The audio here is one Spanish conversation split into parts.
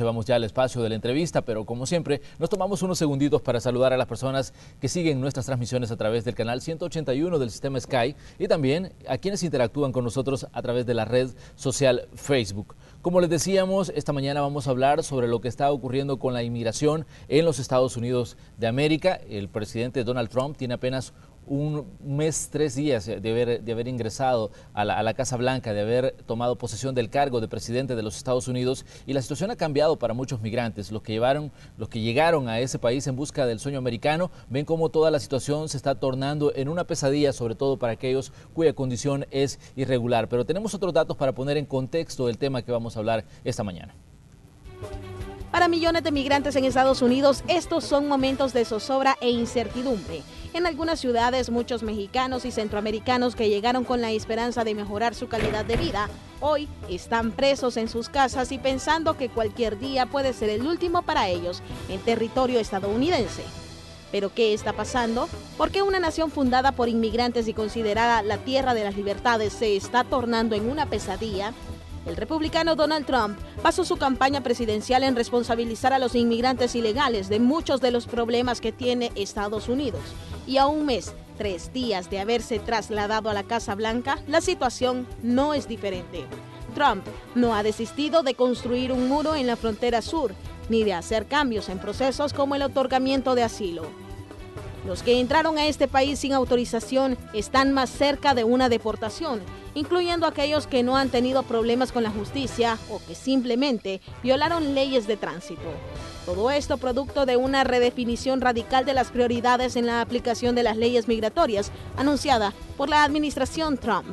Vamos ya al espacio de la entrevista, pero como siempre, nos tomamos unos segunditos para saludar a las personas que siguen nuestras transmisiones a través del canal 181 del sistema Sky y también a quienes interactúan con nosotros a través de la red social Facebook. Como les decíamos, esta mañana vamos a hablar sobre lo que está ocurriendo con la inmigración en los Estados Unidos de América. El presidente Donald Trump tiene apenas un mes, 3 días de haber ingresado a la Casa Blanca, de haber tomado posesión del cargo de presidente de los Estados Unidos, y la situación ha cambiado para muchos migrantes. Los que llegaron a ese país en busca del sueño americano ven cómo toda la situación se está tornando en una pesadilla, sobre todo para aquellos cuya condición es irregular. Pero tenemos otros datos para poner en contexto el tema que vamos a hablar esta mañana. Para millones de migrantes en Estados Unidos, estos son momentos de zozobra e incertidumbre. En algunas ciudades, muchos mexicanos y centroamericanos que llegaron con la esperanza de mejorar su calidad de vida, hoy están presos en sus casas y pensando que cualquier día puede ser el último para ellos en territorio estadounidense. ¿Pero qué está pasando? ¿Por qué una nación fundada por inmigrantes y considerada la tierra de las libertades se está tornando en una pesadilla? El republicano Donald Trump basó su campaña presidencial en responsabilizar a los inmigrantes ilegales de muchos de los problemas que tiene Estados Unidos. Y a un mes, 3 días de haberse trasladado a la Casa Blanca, la situación no es diferente. Trump no ha desistido de construir un muro en la frontera sur, ni de hacer cambios en procesos como el otorgamiento de asilo. Los que entraron a este país sin autorización están más cerca de una deportación, incluyendo aquellos que no han tenido problemas con la justicia o que simplemente violaron leyes de tránsito. Todo esto producto de una redefinición radical de las prioridades en la aplicación de las leyes migratorias anunciada por la administración Trump.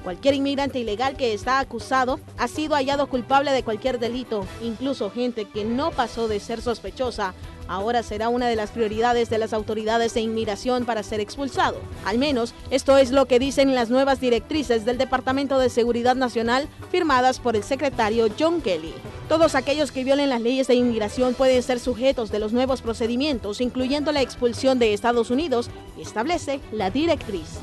Cualquier inmigrante ilegal que está acusado ha sido hallado culpable de cualquier delito, incluso gente que no pasó de ser sospechosa. Ahora será una de las prioridades de las autoridades de inmigración para ser expulsado. Al menos, esto es lo que dicen las nuevas directrices del Departamento de Seguridad Nacional firmadas por el secretario John Kelly. Todos aquellos que violen las leyes de inmigración pueden ser sujetos de los nuevos procedimientos, incluyendo la expulsión de Estados Unidos, establece la directriz.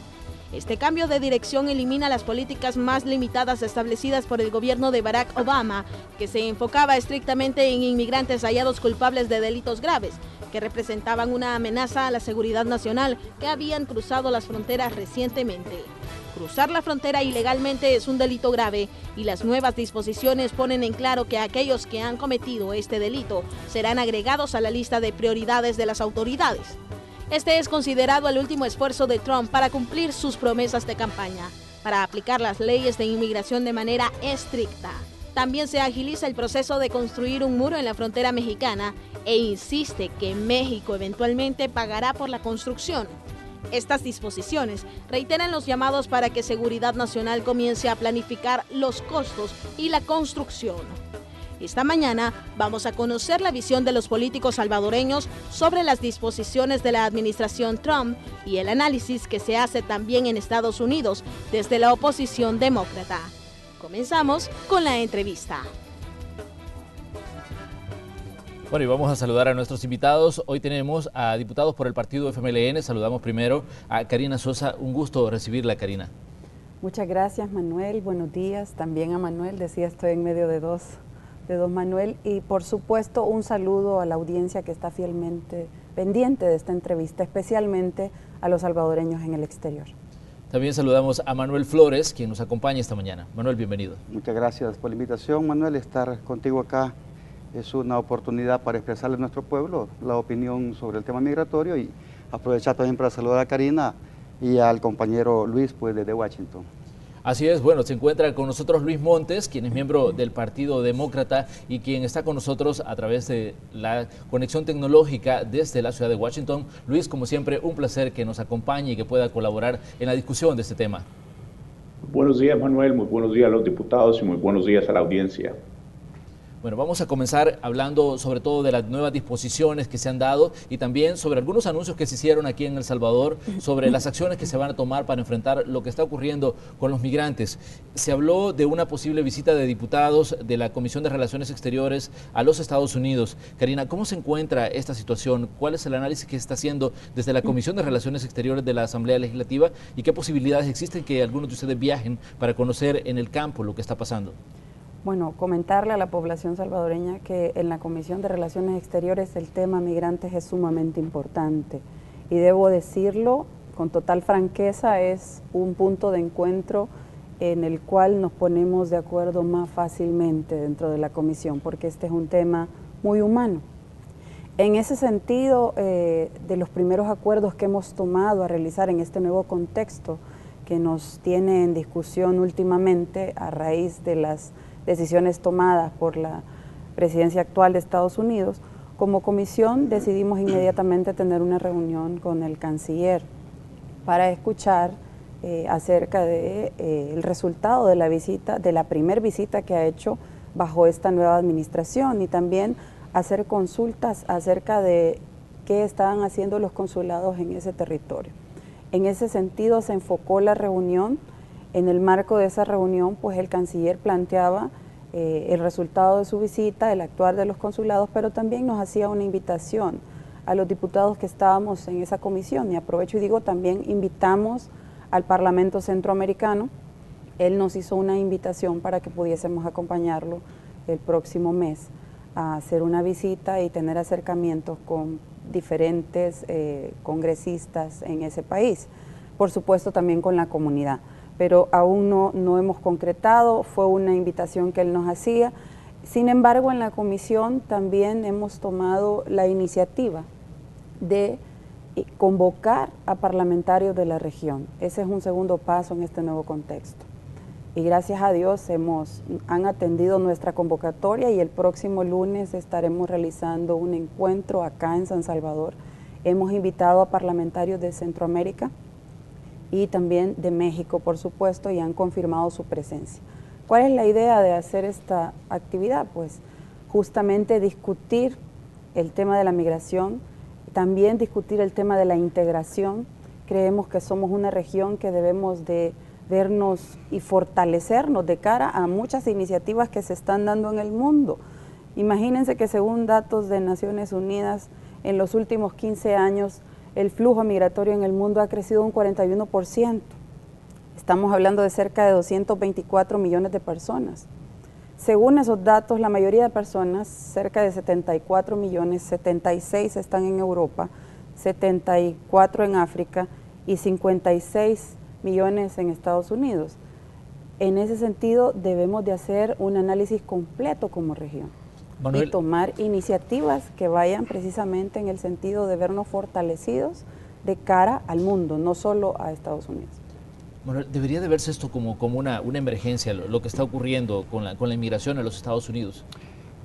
Este cambio de dirección elimina las políticas más limitadas establecidas por el gobierno de Barack Obama, que se enfocaba estrictamente en inmigrantes hallados culpables de delitos graves, que representaban una amenaza a la seguridad nacional, que habían cruzado las fronteras recientemente. Cruzar la frontera ilegalmente es un delito grave y las nuevas disposiciones ponen en claro que aquellos que han cometido este delito serán agregados a la lista de prioridades de las autoridades. Este es considerado el último esfuerzo de Trump para cumplir sus promesas de campaña, para aplicar las leyes de inmigración de manera estricta. También se agiliza el proceso de construir un muro en la frontera mexicana e insiste que México eventualmente pagará por la construcción. Estas disposiciones reiteran los llamados para que Seguridad Nacional comience a planificar los costos y la construcción. Esta mañana vamos a conocer la visión de los políticos salvadoreños sobre las disposiciones de la administración Trump y el análisis que se hace también en Estados Unidos desde la oposición demócrata. Comenzamos con la entrevista. Bueno, y vamos a saludar a nuestros invitados. Hoy tenemos a diputados por el partido FMLN. Saludamos primero a Karina Sosa. Un gusto recibirla, Karina. Muchas gracias, Manuel. Buenos días. También a Manuel. Decía, estoy en medio de dos Manuel, y por supuesto un saludo a la audiencia que está fielmente pendiente de esta entrevista, especialmente a los salvadoreños en el exterior. También saludamos a Manuel Flores, quien nos acompaña esta mañana. Manuel, bienvenido. Muchas gracias por la invitación, Manuel. Estar contigo acá es una oportunidad para expresarle a nuestro pueblo la opinión sobre el tema migratorio y aprovechar también para saludar a Karina y al compañero Luis, pues, desde Washington. Así es, bueno, se encuentra con nosotros Luis Montes, quien es miembro del Partido Demócrata y quien está con nosotros a través de la conexión tecnológica desde la ciudad de Washington. Luis, como siempre, un placer que nos acompañe y que pueda colaborar en la discusión de este tema. Buenos días, Manuel, muy buenos días a los diputados y muy buenos días a la audiencia. Bueno, vamos a comenzar hablando sobre todo de las nuevas disposiciones que se han dado y también sobre algunos anuncios que se hicieron aquí en El Salvador sobre las acciones que se van a tomar para enfrentar lo que está ocurriendo con los migrantes. Se habló de una posible visita de diputados de la Comisión de Relaciones Exteriores a los Estados Unidos. Karina, ¿cómo se encuentra esta situación? ¿Cuál es el análisis que se está haciendo desde la Comisión de Relaciones Exteriores de la Asamblea Legislativa y qué posibilidades existen que algunos de ustedes viajen para conocer en el campo lo que está pasando? Bueno, comentarle a la población salvadoreña que en la Comisión de Relaciones Exteriores el tema migrantes es sumamente importante y debo decirlo con total franqueza, es un punto de encuentro en el cual nos ponemos de acuerdo más fácilmente dentro de la comisión, porque este es un tema muy humano. En ese sentido, de los primeros acuerdos que hemos tomado a realizar en este nuevo contexto que nos tiene en discusión últimamente a raíz de las decisiones tomadas por la presidencia actual de Estados Unidos, como comisión decidimos inmediatamente tener una reunión con el canciller para escuchar acerca de el resultado de la visita, de la primer visita que ha hecho bajo esta nueva administración, y también hacer consultas acerca de qué estaban haciendo los consulados en ese territorio. En ese sentido se enfocó la reunión. En el marco de esa reunión, pues el canciller planteaba el resultado de su visita, el actuar de los consulados, pero también nos hacía una invitación a los diputados que estábamos en esa comisión, y aprovecho y digo, también invitamos al Parlamento Centroamericano. Él nos hizo una invitación para que pudiésemos acompañarlo el próximo mes a hacer una visita y tener acercamientos con diferentes congresistas en ese país, por supuesto también con la comunidad, pero aún no hemos concretado, fue una invitación que él nos hacía. Sin embargo, en la comisión también hemos tomado la iniciativa de convocar a parlamentarios de la región. Ese es un segundo paso en este nuevo contexto. Y gracias a Dios han atendido nuestra convocatoria, y el próximo lunes estaremos realizando un encuentro acá en San Salvador. Hemos invitado a parlamentarios de Centroamérica y también de México, por supuesto, y han confirmado su presencia. ¿Cuál es la idea de hacer esta actividad? Pues justamente discutir el tema de la migración, también discutir el tema de la integración. Creemos que somos una región que debemos de vernos y fortalecernos de cara a muchas iniciativas que se están dando en el mundo. Imagínense que según datos de Naciones Unidas, en los últimos 15 años, el flujo migratorio en el mundo ha crecido un 41%. Estamos hablando de cerca de 224 millones de personas. Según esos datos, la mayoría de personas, cerca de 74 millones, 76 están en Europa, 74 en África y 56 millones en Estados Unidos. En ese sentido, debemos de hacer un análisis completo como región, Manuel, y tomar iniciativas que vayan precisamente en el sentido de vernos fortalecidos de cara al mundo, no solo a Estados Unidos. Manuel, debería de verse esto como una emergencia, lo que está ocurriendo con la inmigración a los Estados Unidos.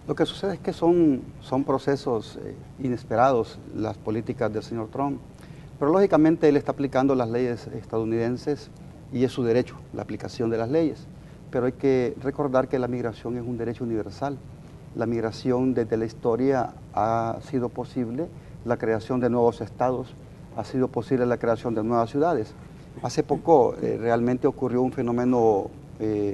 Lo que sucede es que son procesos inesperados las políticas del señor Trump. Pero lógicamente él está aplicando las leyes estadounidenses y es su derecho, la aplicación de las leyes. Pero hay que recordar que la migración es un derecho universal. La migración desde la historia ha sido posible, la creación de nuevos estados, ha sido posible la creación de nuevas ciudades. Hace poco realmente ocurrió un fenómeno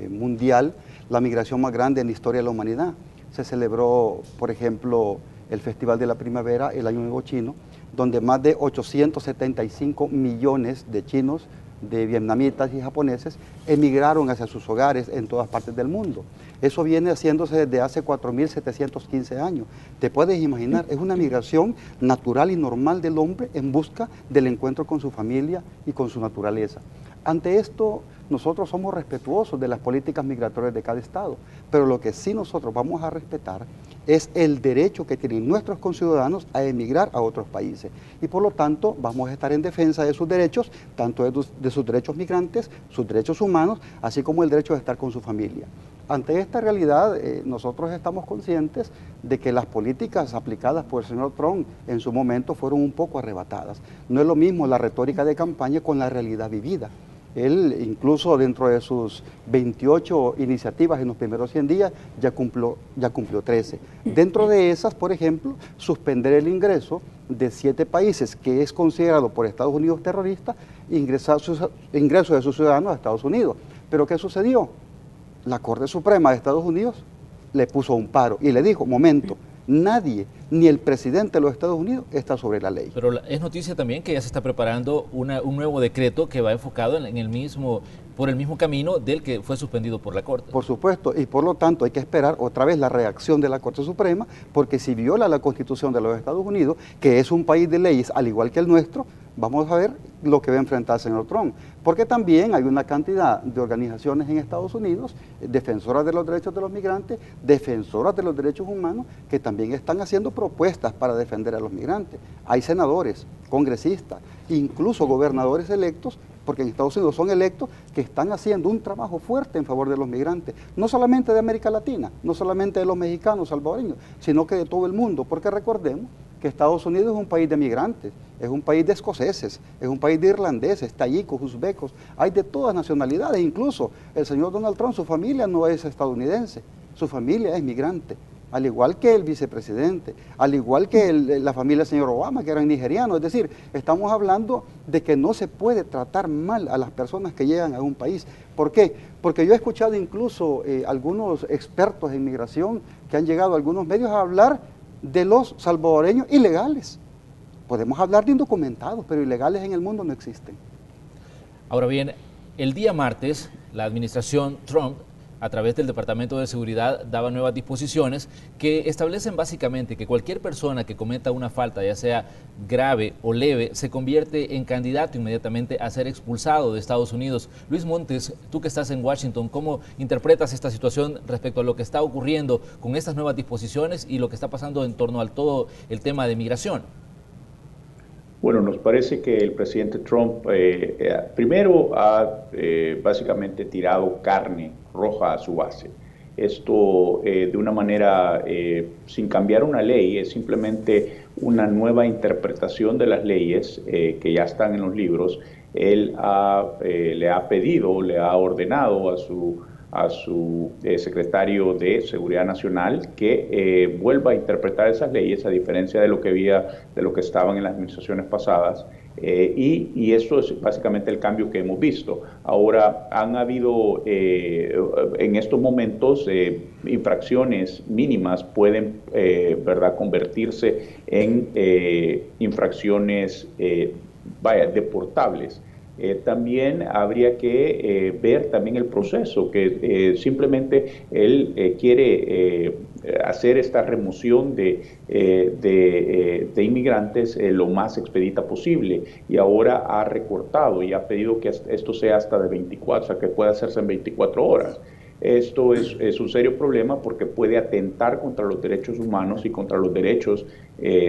mundial, la migración más grande en la historia de la humanidad. Se celebró, por ejemplo, el Festival de la Primavera, el Año Nuevo Chino, donde más de 875 millones de chinos, de vietnamitas y japoneses emigraron hacia sus hogares en todas partes del mundo. Eso viene haciéndose desde hace 4.715 años. Te puedes imaginar, es una migración natural y normal del hombre en busca del encuentro con su familia y con su naturaleza. Ante esto, nosotros somos respetuosos de las políticas migratorias de cada estado, pero lo que sí nosotros vamos a respetar es el derecho que tienen nuestros conciudadanos a emigrar a otros países. Y por lo tanto, vamos a estar en defensa de sus derechos, tanto de sus derechos migrantes, sus derechos humanos, así como el derecho de estar con su familia. Ante esta realidad, nosotros estamos conscientes de que las políticas aplicadas por el señor Trump en su momento fueron un poco arrebatadas. No es lo mismo la retórica de campaña con la realidad vivida. Él, incluso dentro de sus 28 iniciativas en los primeros 100 días, ya cumplió 13. Dentro de esas, por ejemplo, suspender el ingreso de 7 países que es considerado por Estados Unidos terrorista, ingreso de sus ciudadanos a Estados Unidos. ¿Pero qué sucedió? La Corte Suprema de Estados Unidos le puso un paro y le dijo, momento, nadie, ni el presidente de los Estados Unidos está sobre la ley. Pero es noticia también que ya se está preparando un nuevo decreto que va enfocado en el mismo por el mismo camino del que fue suspendido por la Corte. Por supuesto, y por lo tanto hay que esperar otra vez la reacción de la Corte Suprema, porque si viola la Constitución de los Estados Unidos, que es un país de leyes al igual que el nuestro, vamos a ver lo que va a enfrentar el señor Trump. Porque también hay una cantidad de organizaciones en Estados Unidos, defensoras de los derechos de los migrantes, defensoras de los derechos humanos, que también están haciendo propuestas para defender a los migrantes. Hay senadores, congresistas, incluso gobernadores electos, porque en Estados Unidos son electos, que están haciendo un trabajo fuerte en favor de los migrantes, no solamente de América Latina, no solamente de los mexicanos, salvadoreños, sino que de todo el mundo, porque recordemos que Estados Unidos es un país de migrantes, es un país de escoceses, es un país de irlandeses, tayikos, uzbecos, hay de todas nacionalidades, incluso el señor Donald Trump, su familia no es estadounidense, su familia es migrante, al igual que el vicepresidente, al igual que la familia del señor Obama, que eran nigerianos. Es decir, estamos hablando de que no se puede tratar mal a las personas que llegan a un país. ¿Por qué? Porque yo he escuchado incluso algunos expertos en migración que han llegado a algunos medios a hablar de los salvadoreños ilegales. Podemos hablar de indocumentados, pero ilegales en el mundo no existen. Ahora bien, el día martes, la administración Trump, a través del Departamento de Seguridad, daba nuevas disposiciones que establecen básicamente que cualquier persona que cometa una falta, ya sea grave o leve, se convierte en candidato inmediatamente a ser expulsado de Estados Unidos. Luis Montes, tú que estás en Washington, ¿cómo interpretas esta situación respecto a lo que está ocurriendo con estas nuevas disposiciones y lo que está pasando en torno al todo el tema de migración? Bueno, nos parece que el presidente Trump primero ha básicamente tirado carne roja a su base. Esto de una manera sin cambiar una ley, es simplemente una nueva interpretación de las leyes que ya están en los libros. Él le ha pedido, le ha ordenado a su secretario de Seguridad Nacional que vuelva a interpretar esas leyes, a diferencia de lo que estaban en las administraciones pasadas, y eso es básicamente el cambio que hemos visto. Ahora han habido en estos momentos infracciones mínimas pueden convertirse en infracciones deportables. También habría que ver también el proceso, que simplemente él quiere hacer esta remoción de inmigrantes lo más expedita posible, y ahora ha recortado y ha pedido que esto sea hasta de 24, o sea, que pueda hacerse en 24 horas. Esto es un serio problema porque puede atentar contra los derechos humanos y contra los derechos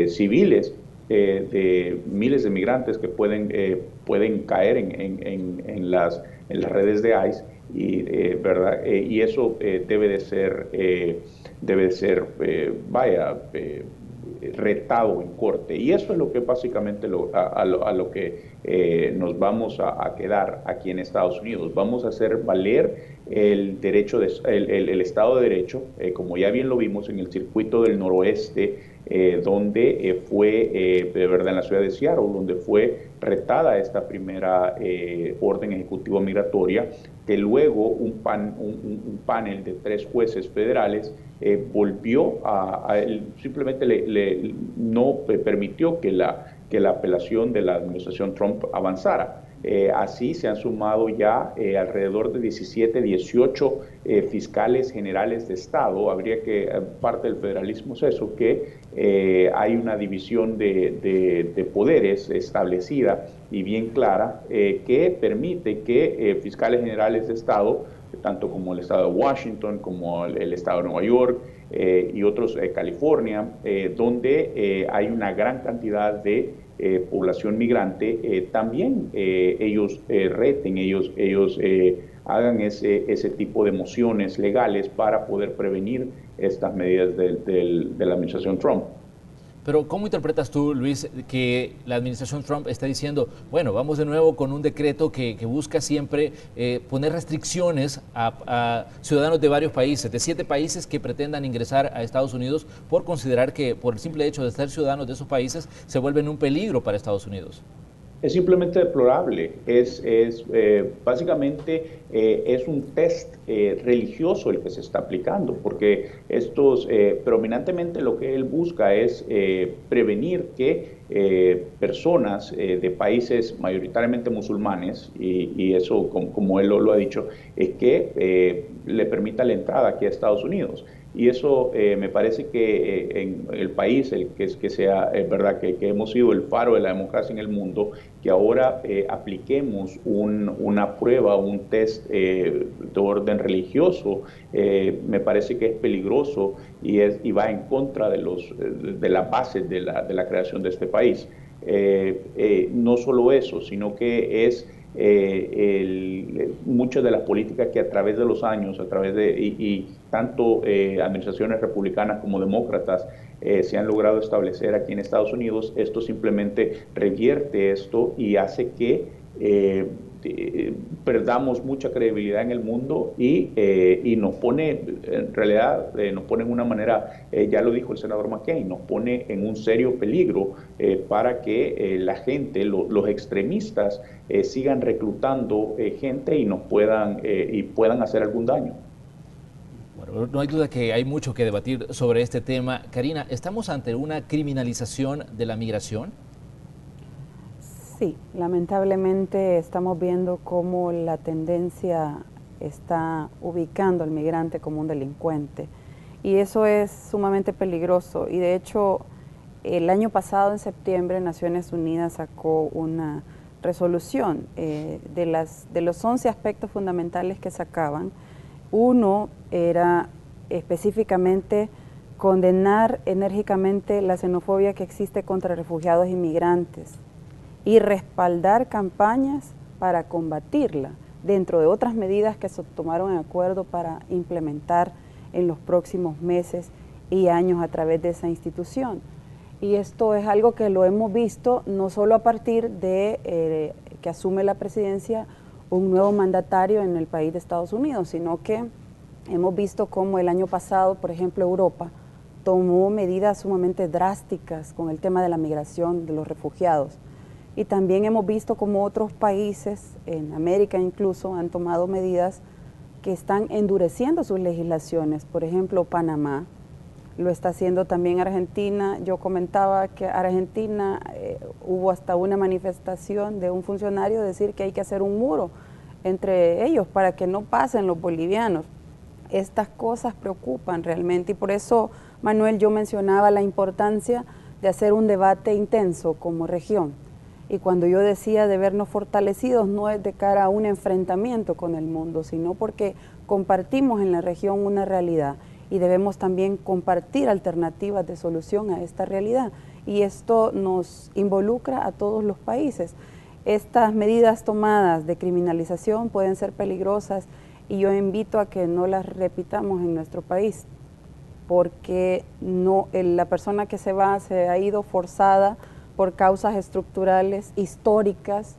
civiles de miles de migrantes que pueden caer en las redes de ICE, y eso debe de ser retado en corte, y eso es lo que básicamente a lo que nos vamos a quedar aquí en Estados Unidos. Vamos a hacer valer el derecho, el Estado de Derecho, como ya bien lo vimos en el circuito del noroeste, donde fue, en la ciudad de Seattle, donde fue retada esta primera orden ejecutiva migratoria, que luego un panel de 3 jueces federales volvió simplemente no permitió que la apelación de la administración Trump avanzara. Así se han sumado ya alrededor de 17, 18 fiscales generales de Estado. Habría que, parte del federalismo es eso, que hay una división de poderes establecida y bien clara, que permite que fiscales generales de Estado, tanto como el Estado de Washington, como el Estado de Nueva York y otros, California, donde hay una gran cantidad de población migrante, también ellos reten, ellos hagan ese tipo de mociones legales para poder prevenir estas medidas de la administración Trump. Pero ¿cómo interpretas tú, Luis, que la administración Trump está diciendo, bueno, vamos de nuevo con un decreto que busca siempre poner restricciones a ciudadanos de varios países, de 7 países que pretendan ingresar a Estados Unidos por considerar que por el simple hecho de ser ciudadanos de esos países se vuelven un peligro para Estados Unidos? Es simplemente deplorable. Básicamente es un test religioso el que se está aplicando, porque predominantemente lo que él busca es prevenir que personas de países mayoritariamente musulmanes, y eso, como él lo ha dicho, es que le permita la entrada aquí a Estados Unidos. Y eso me parece que en el país, que sea verdad que hemos sido el faro de la democracia en el mundo, que ahora apliquemos una prueba, un test de orden religioso, me parece que es peligroso y va en contra de las bases de la creación de este país. No solo eso, sino que es muchas de las políticas que a través de los años, y tanto administraciones republicanas como demócratas se han logrado establecer aquí en Estados Unidos, esto simplemente revierte esto y hace que perdamos mucha credibilidad en el mundo y nos pone, en realidad, nos pone en una manera, ya lo dijo el senador McCain, nos pone en un serio peligro para que la gente, los extremistas, sigan reclutando gente y puedan hacer algún daño. Bueno, no hay duda que hay mucho que debatir sobre este tema. Karina, ¿estamos ante una criminalización de la migración? Sí, lamentablemente estamos viendo cómo la tendencia está ubicando al migrante como un delincuente y eso es sumamente peligroso y de hecho el año pasado en septiembre Naciones Unidas sacó una resolución de los 11 aspectos fundamentales que sacaban. Uno era específicamente condenar enérgicamente la xenofobia que existe contra refugiados y migrantes y respaldar campañas para combatirla, dentro de otras medidas que se tomaron en acuerdo para implementar en los próximos meses y años a través de esa institución. Y esto es algo que lo hemos visto no solo a partir de que asume la presidencia un nuevo mandatario en el país de Estados Unidos, sino que hemos visto cómo el año pasado, por ejemplo, Europa tomó medidas sumamente drásticas con el tema de la migración, de los refugiados. Y también hemos visto cómo otros países, en América incluso, han tomado medidas que están endureciendo sus legislaciones. Por ejemplo, Panamá, lo está haciendo también Argentina. Yo comentaba que Argentina hubo hasta una manifestación de un funcionario decir que hay que hacer un muro entre ellos para que no pasen los bolivianos. Estas cosas preocupan realmente y por eso, Manuel, yo mencionaba la importancia de hacer un debate intenso como región. Y cuando yo decía de vernos fortalecidos, no es de cara a un enfrentamiento con el mundo, sino porque compartimos en la región una realidad y debemos también compartir alternativas de solución a esta realidad. Y esto nos involucra a todos los países. Estas medidas tomadas de criminalización pueden ser peligrosas y yo invito a que no las repitamos en nuestro país, porque la persona que se ha ido forzada por causas estructurales, históricas,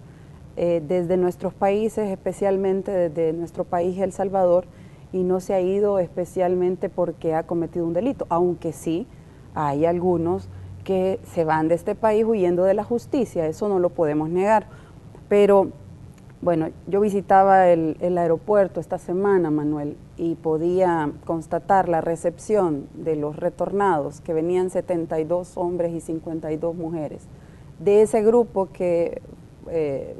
desde nuestros países, especialmente desde nuestro país El Salvador, y no se ha ido especialmente porque ha cometido un delito, aunque sí hay algunos que se van de este país huyendo de la justicia, eso no lo podemos negar. Pero, bueno, yo visitaba el aeropuerto esta semana, Manuel, y podía constatar la recepción de los retornados, que venían 72 hombres y 52 mujeres. De ese grupo que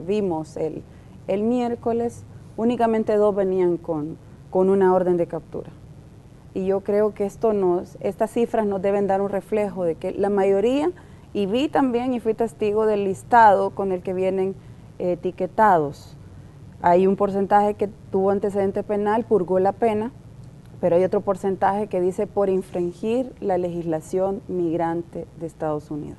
vimos el miércoles, únicamente 2 venían con una orden de captura. Y yo creo que estas cifras nos deben dar un reflejo de que la mayoría, y vi también y fui testigo del listado con el que vienen etiquetados. Hay un porcentaje que tuvo antecedente penal, purgó la pena, pero hay otro porcentaje que dice por infringir la legislación migrante de Estados Unidos.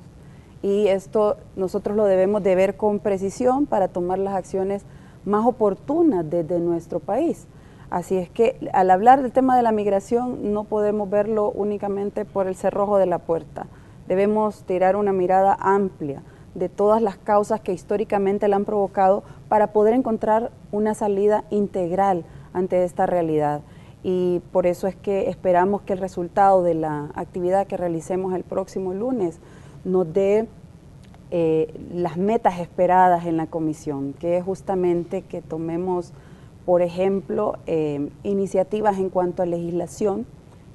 Y esto nosotros lo debemos de ver con precisión para tomar las acciones más oportunas desde nuestro país. Así es que al hablar del tema de la migración no podemos verlo únicamente por el cerrojo de la puerta. Debemos tirar una mirada amplia de todas las causas que históricamente la han provocado para poder encontrar una salida integral ante esta realidad. Y por eso es que esperamos que el resultado de la actividad que realicemos el próximo lunes nos dé las metas esperadas en la comisión, que es justamente que tomemos, por ejemplo, iniciativas en cuanto a legislación.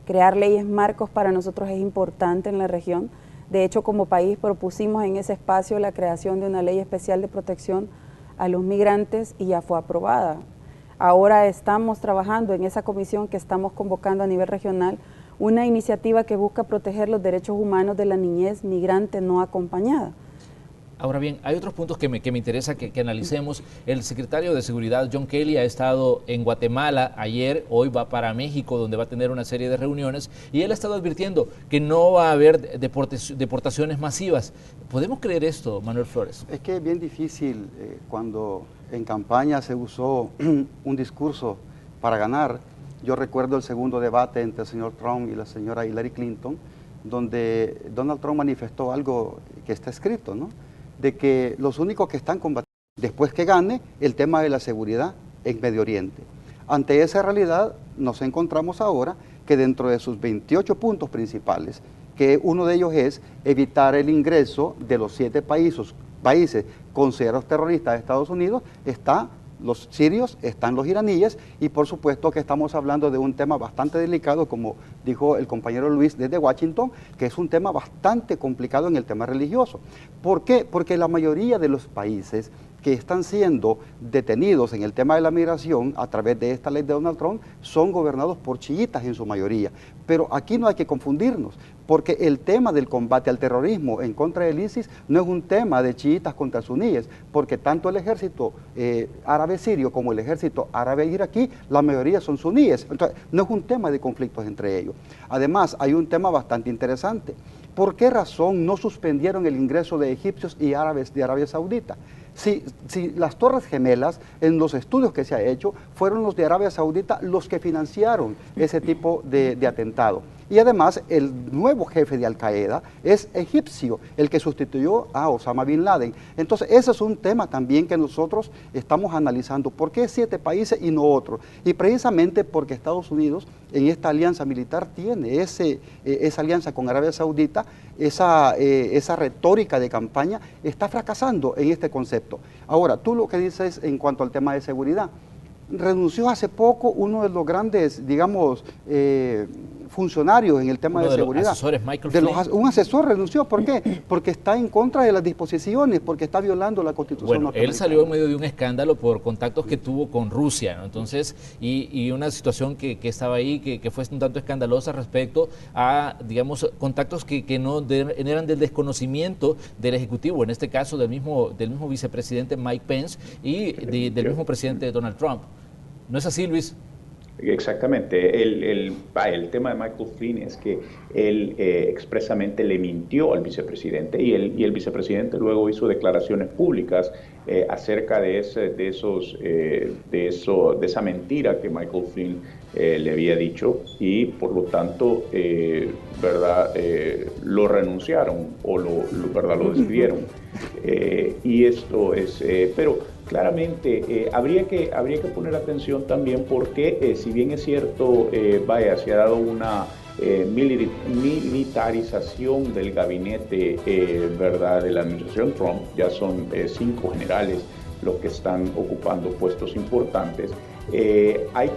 Crear leyes marcos para nosotros es importante en la región. De hecho, como país propusimos en ese espacio la creación de una ley especial de protección a los migrantes y ya fue aprobada. Ahora estamos trabajando en esa comisión que estamos convocando a nivel regional, una iniciativa que busca proteger los derechos humanos de la niñez migrante no acompañada. Ahora bien, hay otros puntos que me interesa que analicemos. El secretario de Seguridad, John Kelly, ha estado en Guatemala ayer, hoy va para México, donde va a tener una serie de reuniones, y él ha estado advirtiendo que no va a haber deportaciones masivas. ¿Podemos creer esto, Manuel Flores? Es que es bien difícil cuando en campaña se usó un discurso para ganar. Yo recuerdo el segundo debate entre el señor Trump y la señora Hillary Clinton, donde Donald Trump manifestó algo que está escrito, ¿no?, de que los únicos que están combatiendo después que gane el tema de la seguridad en Medio Oriente. Ante esa realidad nos encontramos ahora que dentro de sus 28 puntos principales, que uno de ellos es evitar el ingreso de los 7 países considerados terroristas de Estados Unidos, está los sirios, están los iraníes y por supuesto que estamos hablando de un tema bastante delicado, como dijo el compañero Luis desde Washington, que es un tema bastante complicado en el tema religioso. ¿Por qué? Porque la mayoría de los países que están siendo detenidos en el tema de la migración a través de esta ley de Donald Trump son gobernados por chiitas en su mayoría. Pero aquí no hay que confundirnos, porque el tema del combate al terrorismo en contra del ISIS no es un tema de chiitas contra suníes, porque tanto el ejército árabe sirio como el ejército árabe iraquí, la mayoría son suníes. Entonces, no es un tema de conflictos entre ellos. Además, hay un tema bastante interesante. ¿Por qué razón no suspendieron el ingreso de egipcios y árabes de Arabia Saudita? Si las Torres Gemelas, en los estudios que se ha hecho, fueron los de Arabia Saudita los que financiaron ese tipo de atentado. Y además, el nuevo jefe de Al-Qaeda es egipcio, el que sustituyó a Osama Bin Laden. Entonces, ese es un tema también que nosotros estamos analizando. ¿Por qué 7 países y no otros? Y precisamente porque Estados Unidos, en esta alianza militar, tiene esa alianza con Arabia Saudita, esa retórica de campaña, está fracasando en este concepto. Ahora, tú lo que dices en cuanto al tema de seguridad, renunció hace poco uno de los grandes, digamos, funcionarios en el tema de seguridad. Los asesores, Michael Flynn. Un asesor renunció, ¿por qué? Porque está en contra de las disposiciones, porque está violando la Constitución norteamericana. Él salió en medio de un escándalo por contactos que tuvo con Rusia, ¿no? Entonces, y una situación que estaba ahí, que fue un tanto escandalosa respecto a, digamos, contactos que no eran del desconocimiento del Ejecutivo, en este caso del mismo vicepresidente Mike Pence y del mismo presidente Donald Trump. ¿No es así, Luis? Exactamente. El tema de Michael Flynn es que él expresamente le mintió al vicepresidente y el vicepresidente luego hizo declaraciones públicas acerca de esa mentira que Michael Flynn le había dicho y por lo tanto lo renunciaron o lo despidieron. Y esto es, pero claramente habría que poner atención también porque si bien es cierto, se ha dado una militarización del gabinete de la administración Trump, ya son 5 generales los que están ocupando puestos importantes. Hay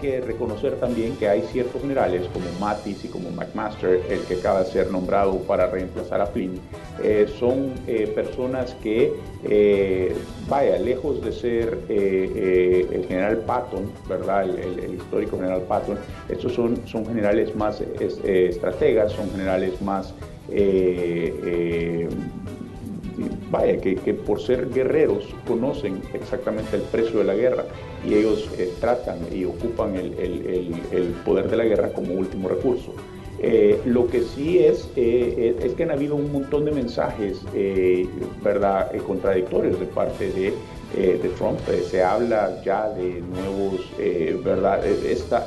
que reconocer también que hay ciertos generales como Mattis y como McMaster, el que acaba de ser nombrado para reemplazar a Flynn, son personas que, lejos de ser el general Patton, ¿verdad? El histórico general Patton, estos son generales más estrategas, son generales más que por ser guerreros conocen exactamente el precio de la guerra y ellos tratan y ocupan el poder de la guerra como último recurso. Lo que sí es que han habido un montón de mensajes contradictorios de parte de Trump. Se habla ya de nuevos,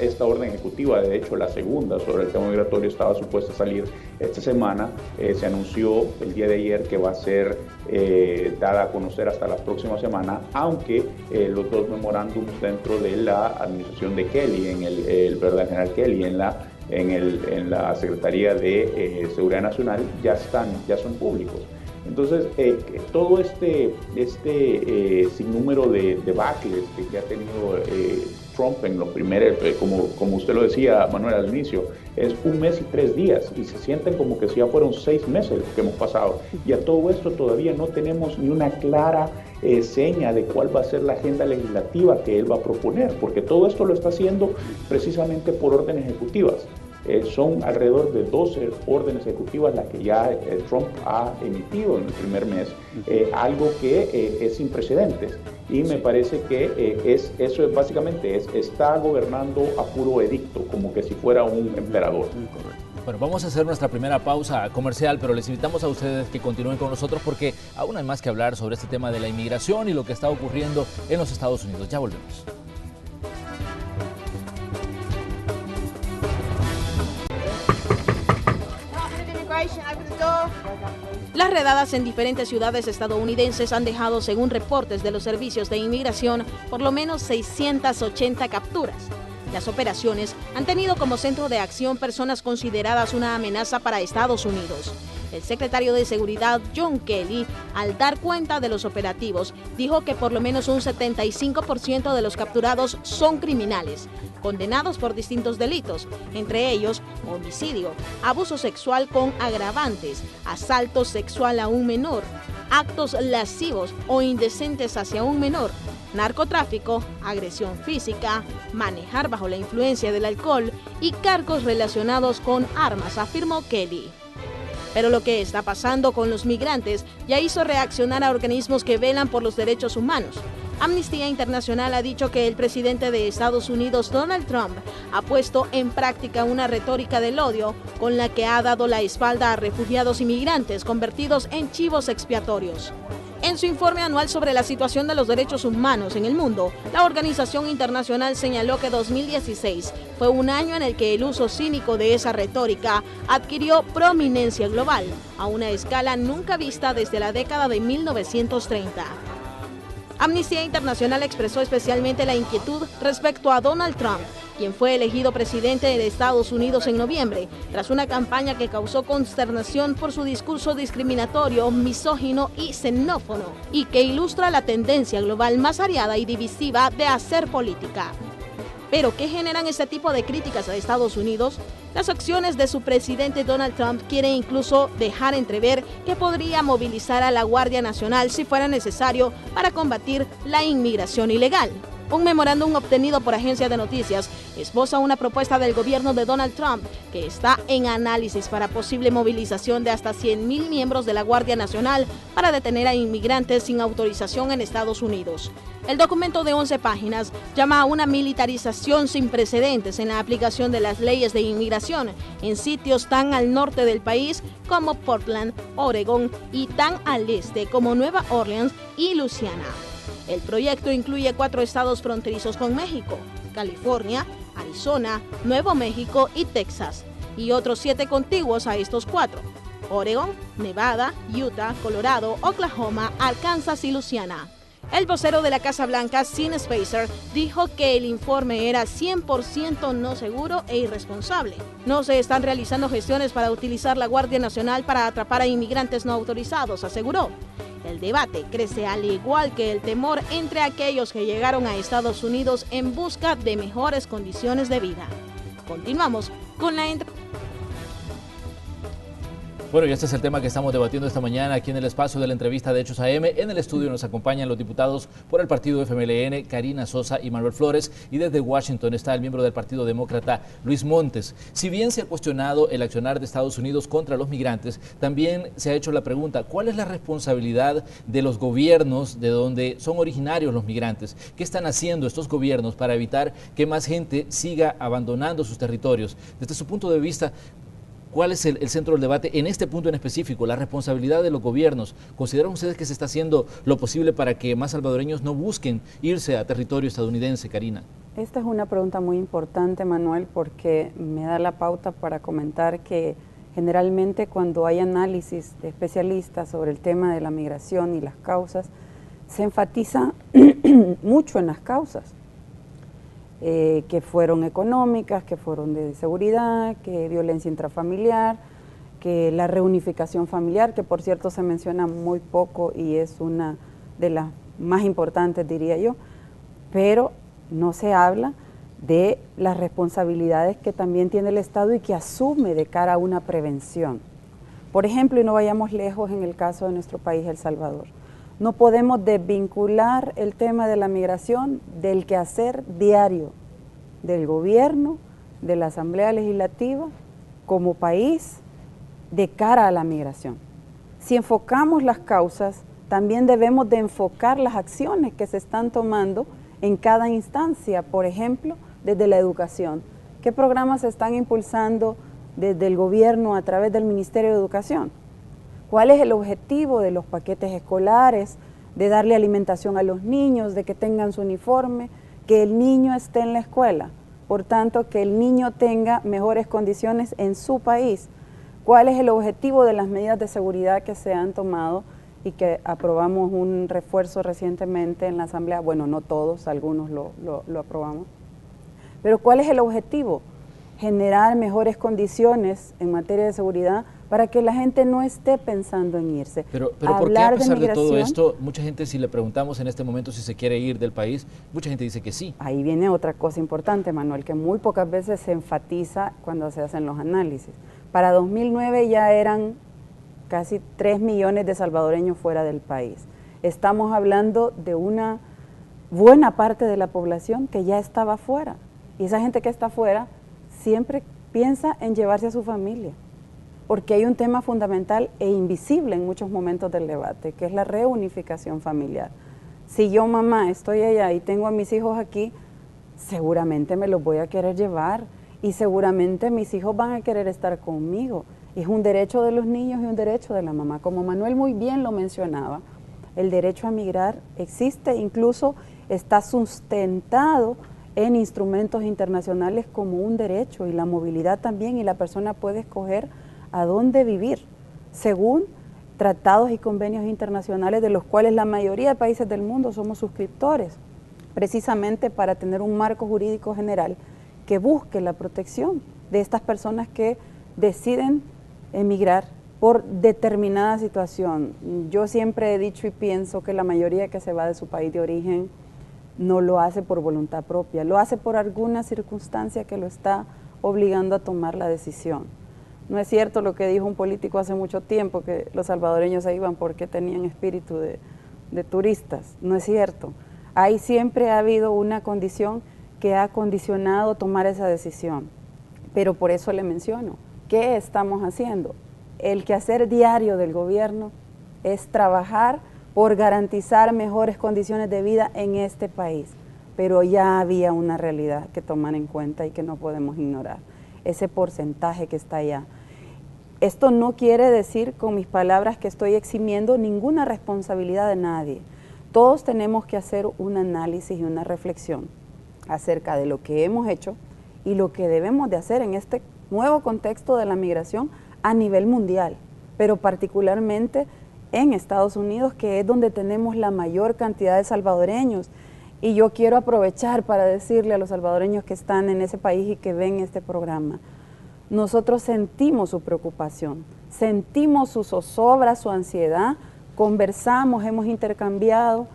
esta orden ejecutiva, de hecho la segunda sobre el tema migratorio estaba supuesta a salir esta semana. Se anunció el día de ayer que va a ser dada a conocer hasta la próxima semana, aunque los 2 memorándums dentro de la administración de Kelly, en el general Kelly, en la Secretaría de Seguridad Nacional, ya son públicos. Entonces, todo este sinnúmero de debacles que ha tenido Trump en los primeros, como usted lo decía, Manuel, al inicio, es 1 mes y 3 días y se sienten como que si ya fueron 6 meses que hemos pasado. Y a todo esto todavía no tenemos ni una clara seña de cuál va a ser la agenda legislativa que él va a proponer, porque todo esto lo está haciendo precisamente por órdenes ejecutivas. Son alrededor de 12 órdenes ejecutivas las que ya Trump ha emitido en el primer mes, algo que es sin precedentes. Y me parece que eso es básicamente, está gobernando a puro edicto, como que si fuera un emperador. Bueno, vamos a hacer nuestra primera pausa comercial, pero les invitamos a ustedes que continúen con nosotros porque aún hay más que hablar sobre este tema de la inmigración y lo que está ocurriendo en los Estados Unidos. Ya volvemos. Las redadas en diferentes ciudades estadounidenses han dejado, según reportes de los servicios de inmigración, por lo menos 680 capturas. Las operaciones han tenido como centro de acción personas consideradas una amenaza para Estados Unidos. El secretario de Seguridad, John Kelly, al dar cuenta de los operativos, dijo que por lo menos un 75% de los capturados son criminales, condenados por distintos delitos, entre ellos homicidio, abuso sexual con agravantes, asalto sexual a un menor, actos lascivos o indecentes hacia un menor, narcotráfico, agresión física, manejar bajo la influencia del alcohol y cargos relacionados con armas, afirmó Kelly. Pero lo que está pasando con los migrantes ya hizo reaccionar a organismos que velan por los derechos humanos. Amnistía Internacional ha dicho que el presidente de Estados Unidos, Donald Trump, ha puesto en práctica una retórica del odio con la que ha dado la espalda a refugiados y migrantes convertidos en chivos expiatorios. En su informe anual sobre la situación de los derechos humanos en el mundo, la organización internacional señaló que 2016 fue un año en el que el uso cínico de esa retórica adquirió prominencia global, a una escala nunca vista desde la década de 1930. Amnistía Internacional expresó especialmente la inquietud respecto a Donald Trump, quien fue elegido presidente de Estados Unidos en noviembre, tras una campaña que causó consternación por su discurso discriminatorio, misógino y xenófono, y que ilustra la tendencia global más variada y divisiva de hacer política. ¿Pero qué generan este tipo de críticas a Estados Unidos? Las acciones de su presidente Donald Trump quieren incluso dejar entrever que podría movilizar a la Guardia Nacional si fuera necesario para combatir la inmigración ilegal. Un memorándum obtenido por agencia de noticias esboza una propuesta del gobierno de Donald Trump que está en análisis para posible movilización de hasta 100,000 miembros de la Guardia Nacional para detener a inmigrantes sin autorización en Estados Unidos. El documento de 11 páginas llama a una militarización sin precedentes en la aplicación de las leyes de inmigración en sitios tan al norte del país como Portland, Oregon, y tan al este como Nueva Orleans y Luisiana. El proyecto incluye 4 estados fronterizos con México: California, Arizona, Nuevo México y Texas, y otros 7 contiguos a estos 4: Oregon, Nevada, Utah, Colorado, Oklahoma, Arkansas y Luisiana. El vocero de la Casa Blanca, Sean Spicer, dijo que el informe era 100% no seguro e irresponsable. No se están realizando gestiones para utilizar la Guardia Nacional para atrapar a inmigrantes no autorizados, aseguró. El debate crece al igual que el temor entre aquellos que llegaron a Estados Unidos en busca de mejores condiciones de vida. Continuamos con la entrevista. Bueno, y este es el tema que estamos debatiendo esta mañana aquí en el espacio de la entrevista de Hechos AM. En el estudio nos acompañan los diputados por el partido FMLN, Karina Sosa y Manuel Flores, y desde Washington está el miembro del Partido Demócrata, Luis Montes. Si bien se ha cuestionado el accionar de Estados Unidos contra los migrantes, también se ha hecho la pregunta: ¿cuál es la responsabilidad de los gobiernos de donde son originarios los migrantes? ¿Qué están haciendo estos gobiernos para evitar que más gente siga abandonando sus territorios? Desde su punto de vista, ¿cuál es el centro del debate en este punto en específico? La responsabilidad de los gobiernos. ¿Consideran ustedes que se está haciendo lo posible para que más salvadoreños no busquen irse a territorio estadounidense, Karina? Esta es una pregunta muy importante, Manuel, porque me da la pauta para comentar que generalmente cuando hay análisis de especialistas sobre el tema de la migración y las causas, se enfatiza mucho en las causas. Que fueron económicas, que fueron de seguridad, que violencia intrafamiliar, que la reunificación familiar, que por cierto se menciona muy poco y es una de las más importantes, diría yo, pero no se habla de las responsabilidades que también tiene el Estado y que asume de cara a una prevención. Por ejemplo, y no vayamos lejos en el caso de nuestro país, El Salvador, no podemos desvincular el tema de la migración del quehacer diario del gobierno, de la Asamblea Legislativa, como país, de cara a la migración. Si enfocamos las causas, también debemos de enfocar las acciones que se están tomando en cada instancia, por ejemplo, desde la educación. ¿Qué programas se están impulsando desde el gobierno a través del Ministerio de Educación? ¿Cuál es el objetivo de los paquetes escolares, de darle alimentación a los niños, de que tengan su uniforme, que el niño esté en la escuela? Por tanto, que el niño tenga mejores condiciones en su país. ¿Cuál es el objetivo de las medidas de seguridad que se han tomado y que aprobamos un refuerzo recientemente en la Asamblea? Bueno, no todos, algunos lo aprobamos. Pero ¿cuál es el objetivo? Generar mejores condiciones en materia de seguridad para que la gente no esté pensando en irse. Pero ¿por qué a pesar de todo esto, mucha gente, si le preguntamos en este momento si se quiere ir del país, mucha gente dice que sí? Ahí viene otra cosa importante, Manuel, que muy pocas veces se enfatiza cuando se hacen los análisis. Para 2009 ya eran casi 3 millones de salvadoreños fuera del país. Estamos hablando de una buena parte de la población que ya estaba fuera. Y esa gente que está fuera siempre piensa en llevarse a su familia, porque hay un tema fundamental e invisible en muchos momentos del debate, que es la reunificación familiar. Si yo, mamá, estoy allá y tengo a mis hijos aquí, seguramente me los voy a querer llevar y seguramente mis hijos van a querer estar conmigo. Es un derecho de los niños y un derecho de la mamá. Como Manuel muy bien lo mencionaba, el derecho a migrar existe, incluso está sustentado en instrumentos internacionales como un derecho, y la movilidad también, y la persona puede escoger a dónde vivir, según tratados y convenios internacionales de los cuales la mayoría de países del mundo somos suscriptores, precisamente para tener un marco jurídico general que busque la protección de estas personas que deciden emigrar por determinada situación. Yo siempre he dicho y pienso que la mayoría que se va de su país de origen no lo hace por voluntad propia, lo hace por alguna circunstancia que lo está obligando a tomar la decisión. No es cierto lo que dijo un político hace mucho tiempo, que los salvadoreños se iban porque tenían espíritu de turistas. No es cierto. Ahí siempre ha habido una condición que ha condicionado tomar esa decisión. Pero por eso le menciono, ¿qué estamos haciendo? El quehacer diario del gobierno es trabajar por garantizar mejores condiciones de vida en este país. Pero ya había una realidad que tomar en cuenta y que no podemos ignorar, ese porcentaje que está allá. Esto no quiere decir con mis palabras que estoy eximiendo ninguna responsabilidad de nadie. Todos tenemos que hacer un análisis y una reflexión acerca de lo que hemos hecho y lo que debemos de hacer en este nuevo contexto de la migración a nivel mundial, pero particularmente en Estados Unidos, que es donde tenemos la mayor cantidad de salvadoreños. Y yo quiero aprovechar para decirle a los salvadoreños que están en ese país y que ven este programa, nosotros sentimos su preocupación, sentimos su zozobra, su ansiedad, conversamos, hemos intercambiado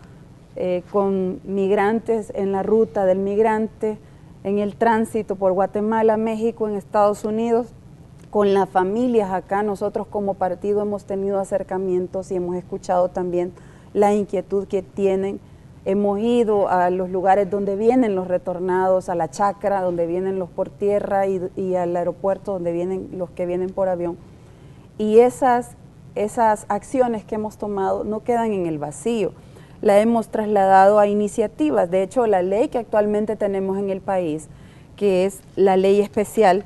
con migrantes en la ruta del migrante, en el tránsito por Guatemala, México, en Estados Unidos, con las familias acá. Nosotros como partido hemos tenido acercamientos y hemos escuchado también la inquietud que tienen. Hemos ido a los lugares donde vienen los retornados, a la chacra, donde vienen los por tierra y al aeropuerto donde vienen los que vienen por avión. Y esas acciones que hemos tomado no quedan en el vacío, la hemos trasladado a iniciativas. De hecho, la ley que actualmente tenemos en el país, que es la ley especial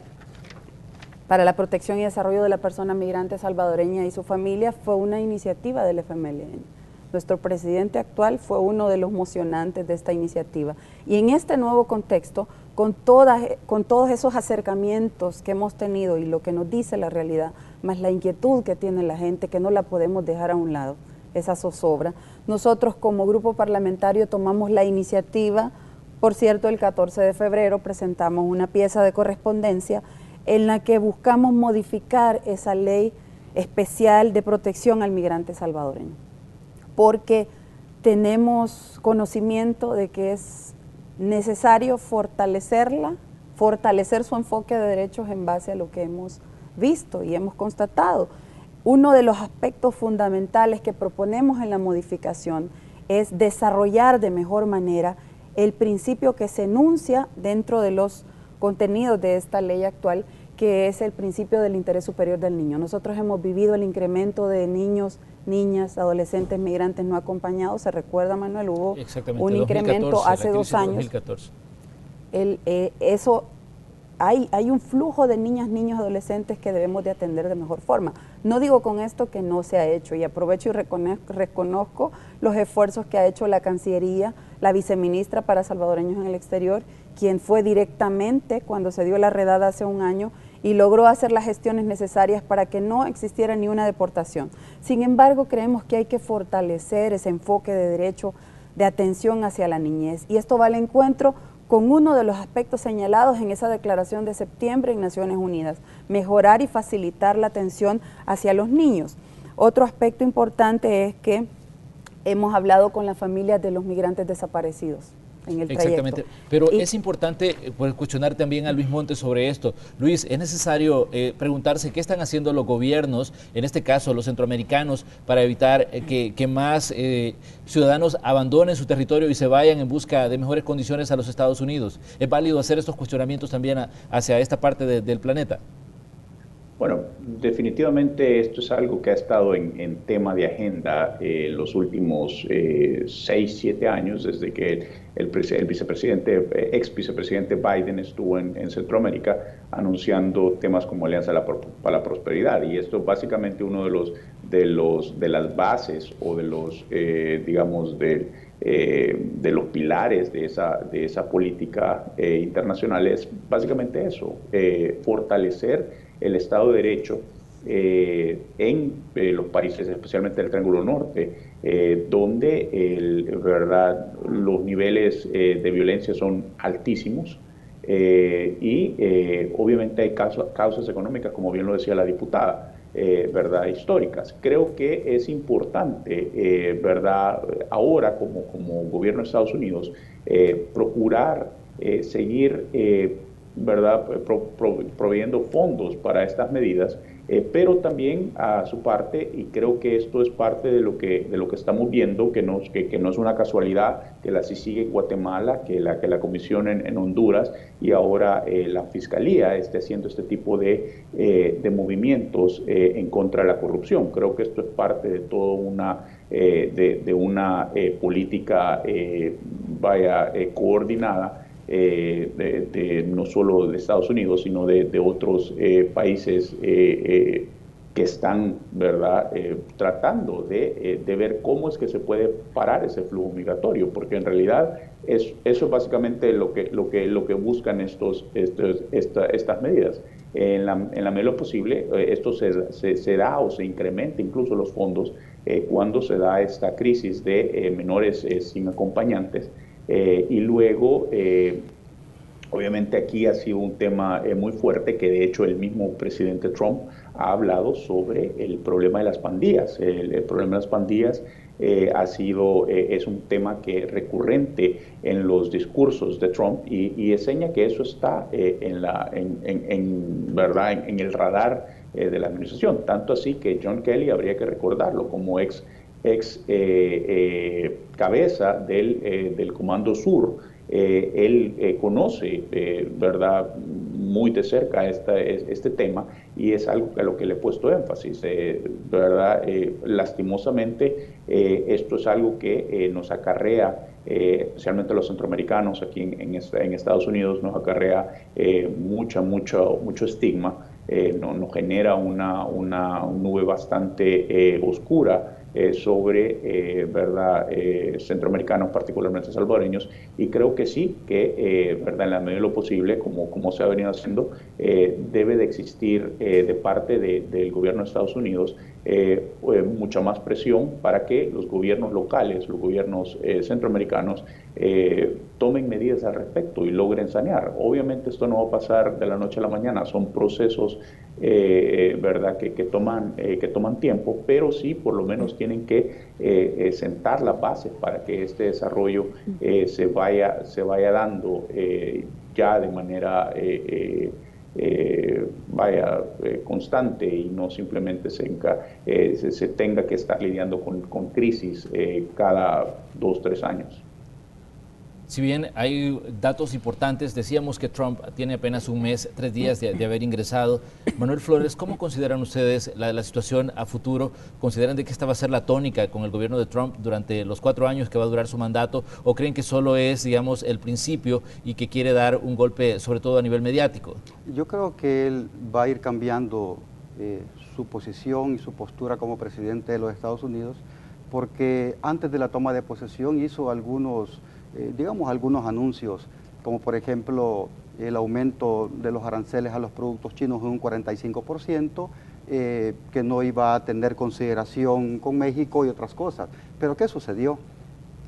para la protección y desarrollo de la persona migrante salvadoreña y su familia, fue una iniciativa del FMLN. Nuestro presidente actual fue uno de los mocionantes de esta iniciativa. Y en este nuevo contexto, con todos esos acercamientos que hemos tenido y lo que nos dice la realidad, más la inquietud que tiene la gente, que no la podemos dejar a un lado, esa zozobra, nosotros como grupo parlamentario tomamos la iniciativa. Por cierto, el 14 de febrero presentamos una pieza de correspondencia en la que buscamos modificar esa ley especial de protección al migrante salvadoreño, porque tenemos conocimiento de que es necesario fortalecerla, fortalecer su enfoque de derechos en base a lo que hemos visto y hemos constatado. Uno de los aspectos fundamentales que proponemos en la modificación es desarrollar de mejor manera el principio que se enuncia dentro de los contenidos de esta ley actual, que es el principio del interés superior del niño. Nosotros hemos vivido el incremento de niños, niñas, adolescentes, migrantes no acompañados. Se recuerda, Manuel, hubo un incremento hace 2 años. 2014. Hay un flujo de niñas, niños, adolescentes que debemos de atender de mejor forma. No digo con esto que no se ha hecho, y aprovecho y reconozco los esfuerzos que ha hecho la Cancillería, la viceministra para salvadoreños en el exterior, quien fue directamente cuando se dio la redada hace 1 año y logró hacer las gestiones necesarias para que no existiera ni una deportación. Sin embargo, creemos que hay que fortalecer ese enfoque de derecho de atención hacia la niñez, y esto va al encuentro con uno de los aspectos señalados en esa declaración de septiembre en Naciones Unidas: mejorar y facilitar la atención hacia los niños. Otro aspecto importante es que hemos hablado con las familias de los migrantes desaparecidos en el trayecto. Exactamente, pero es importante cuestionar también a Luis Montes sobre esto. Luis, es necesario preguntarse qué están haciendo los gobiernos, en este caso los centroamericanos, para evitar que más ciudadanos abandonen su territorio y se vayan en busca de mejores condiciones a los Estados Unidos. ¿Es válido hacer estos cuestionamientos también hacia esta parte del planeta? Bueno, definitivamente esto es algo que ha estado en tema de agenda los últimos 6, 7 años, desde que el ex vicepresidente Biden estuvo en Centroamérica anunciando temas como Alianza para la Prosperidad. Y esto básicamente uno de las bases o de los, digamos, de los pilares de esa política internacional es básicamente eso, fortalecer el Estado de Derecho en los países, especialmente del Triángulo Norte, donde los niveles de violencia son altísimos y obviamente hay causas económicas, como bien lo decía la diputada, históricas. Creo que es importante, ahora como gobierno de Estados Unidos, procurar seguir proveyendo fondos para estas medidas, pero también a su parte, y creo que esto es parte de lo que estamos viendo, que no es una casualidad que la CICIG en Guatemala, que la Comisión en Honduras y ahora la Fiscalía esté haciendo este tipo de movimientos en contra de la corrupción. Creo que esto es parte de toda una política coordinada, no solo de Estados Unidos, sino de otros países que están tratando de ver cómo es que se puede parar ese flujo migratorio, porque en realidad eso es básicamente lo que buscan estas medidas. En la medida de lo posible, esto se da o se incrementa incluso los fondos cuando se da esta crisis de menores sin acompañantes. Y luego, obviamente aquí ha sido un tema muy fuerte, que de hecho el mismo presidente Trump ha hablado sobre el problema de las pandillas. El problema de las pandillas es un tema que recurrente en los discursos de Trump y enseña que eso está en el radar de la administración. Tanto así que John Kelly, habría que recordarlo, como ex cabeza del Comando Sur, él conoce muy de cerca este tema, y es algo a lo que le he puesto énfasis. Lastimosamente, esto es algo que nos acarrea, especialmente a los centroamericanos aquí en Estados Unidos, nos acarrea mucho estigma, nos genera una nube bastante oscura sobre ¿verdad? Centroamericanos, particularmente salvadoreños, y creo que sí, que ¿verdad? En la medida de lo posible, como se ha venido haciendo, debe de existir de parte del gobierno de Estados Unidos mucha más presión para que los gobiernos locales, los gobiernos centroamericanos, tomen medidas al respecto y logren sanear. Obviamente esto no va a pasar de la noche a la mañana, son procesos ¿verdad? Que toman tiempo, pero sí por lo menos tienen que sentar las bases para que este desarrollo se vaya dando ya de manera constante, y no simplemente se tenga que estar lidiando con crisis cada 2 o 3 años. Si bien hay datos importantes, decíamos que Trump tiene apenas un mes, 3 días de haber ingresado. Manuel Flores, ¿cómo consideran ustedes la situación a futuro? ¿Consideran de que esta va a ser la tónica con el gobierno de Trump durante los 4 años que va a durar su mandato? ¿O creen que solo es, digamos, el principio y que quiere dar un golpe, sobre todo a nivel mediático? Yo creo que él va a ir cambiando su posición y su postura como presidente de los Estados Unidos, porque antes de la toma de posesión hizo algunos anuncios, como por ejemplo el aumento de los aranceles a los productos chinos en un 45%, que no iba a tener consideración con México y otras cosas. Pero ¿qué sucedió?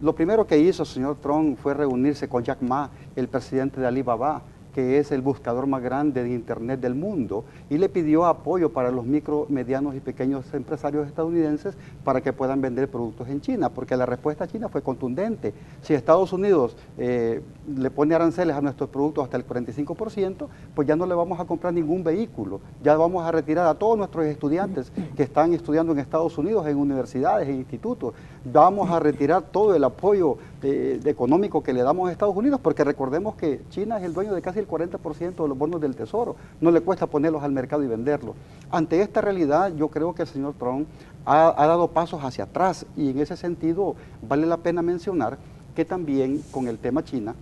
Lo primero que hizo el señor Trump fue reunirse con Jack Ma, el presidente de Alibaba, que es el buscador más grande de Internet del mundo, y le pidió apoyo para los micro, medianos y pequeños empresarios estadounidenses para que puedan vender productos en China, porque la respuesta a China fue contundente. Si Estados Unidos le pone aranceles a nuestros productos hasta el 45%, pues ya no le vamos a comprar ningún vehículo, ya vamos a retirar a todos nuestros estudiantes que están estudiando en Estados Unidos, en universidades, en institutos, vamos a retirar todo el apoyo económico que le damos a Estados Unidos, porque recordemos que China es el dueño de casi el 40% de los bonos del Tesoro, no le cuesta ponerlos al mercado y venderlos. Ante esta realidad, yo creo que el señor Trump ha dado pasos hacia atrás, y en ese sentido vale la pena mencionar que también con el tema China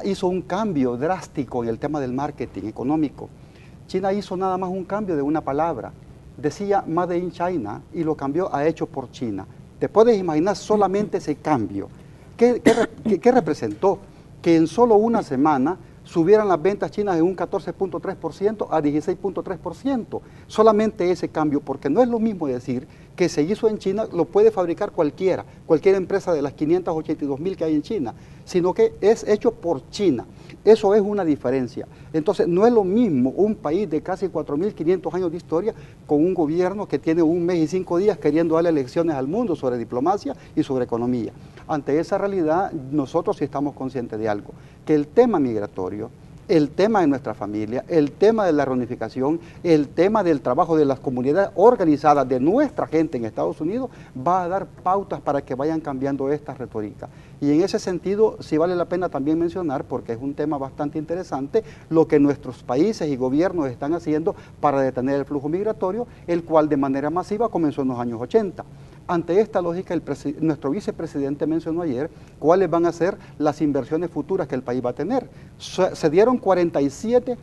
hizo un cambio drástico en el tema del marketing económico. China hizo nada más un cambio de una palabra, decía Made in China y lo cambió a hecho por China. ¿Te puedes imaginar solamente ese cambio? ¿Qué representó? Que en solo una semana subieran las ventas chinas de un 14.3% a 16.3%. Solamente ese cambio, porque no es lo mismo decir que se hizo en China, lo puede fabricar cualquier empresa de las 582.000 que hay en China, sino que es hecho por China. Eso es una diferencia. Entonces, no es lo mismo un país de casi 4.500 años de historia con un gobierno que tiene 1 mes y 5 días queriendo darle lecciones al mundo sobre diplomacia y sobre economía. Ante esa realidad, nosotros sí estamos conscientes de algo, que el tema migratorio, el tema de nuestra familia, el tema de la reunificación, el tema del trabajo de las comunidades organizadas de nuestra gente en Estados Unidos va a dar pautas para que vayan cambiando esta retórica. Y en ese sentido sí vale la pena también mencionar, porque es un tema bastante interesante, lo que nuestros países y gobiernos están haciendo para detener el flujo migratorio, el cual de manera masiva comenzó en los años 80. Ante esta lógica, nuestro vicepresidente mencionó ayer cuáles van a ser las inversiones futuras que el país va a tener. Se dieron 47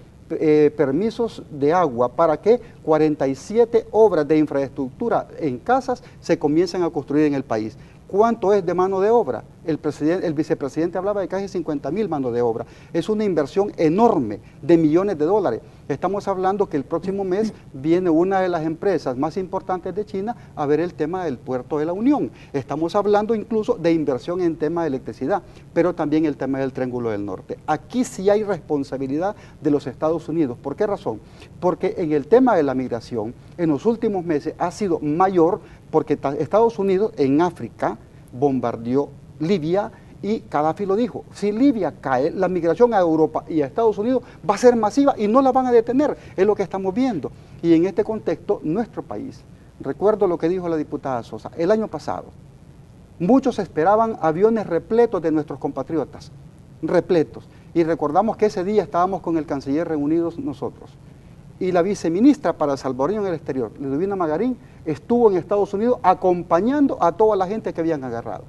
permisos de agua para que 47 obras de infraestructura en casas se comiencen a construir en el país. ¿Cuánto es de mano de obra? El vicepresidente hablaba de casi 50.000 manos de obra. Es una inversión enorme de millones de dólares. Estamos hablando que el próximo mes viene una de las empresas más importantes de China a ver el tema del puerto de la Unión. Estamos hablando incluso de inversión en tema de electricidad, pero también el tema del Triángulo del Norte. Aquí sí hay responsabilidad de los Estados Unidos. ¿Por qué razón? Porque en el tema de la migración, en los últimos meses ha sido mayor, porque Estados Unidos en África bombardeó Libia y Gaddafi lo dijo, si Libia cae, la migración a Europa y a Estados Unidos va a ser masiva y no la van a detener, es lo que estamos viendo. Y en este contexto, nuestro país, recuerdo lo que dijo la diputada Sosa, el año pasado, muchos esperaban aviones repletos de nuestros compatriotas, repletos, y recordamos que ese día estábamos con el canciller reunidos nosotros. Y la viceministra para el salvadoreño en el exterior, Ludovina Magarín, estuvo en Estados Unidos acompañando a toda la gente que habían agarrado.